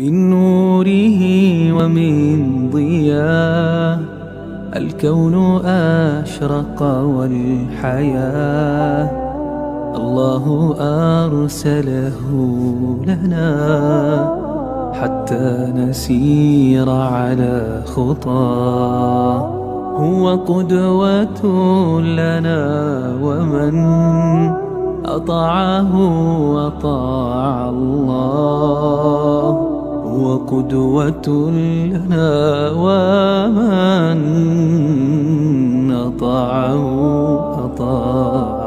من نوره ومن ضياه الكون أشرق والحياة الله أرسله لنا حتى نسير على خطاه. هو قدوة لنا ومن أطاعه أطاع الله. هو قدوة لنا ومن أطاعه أطاع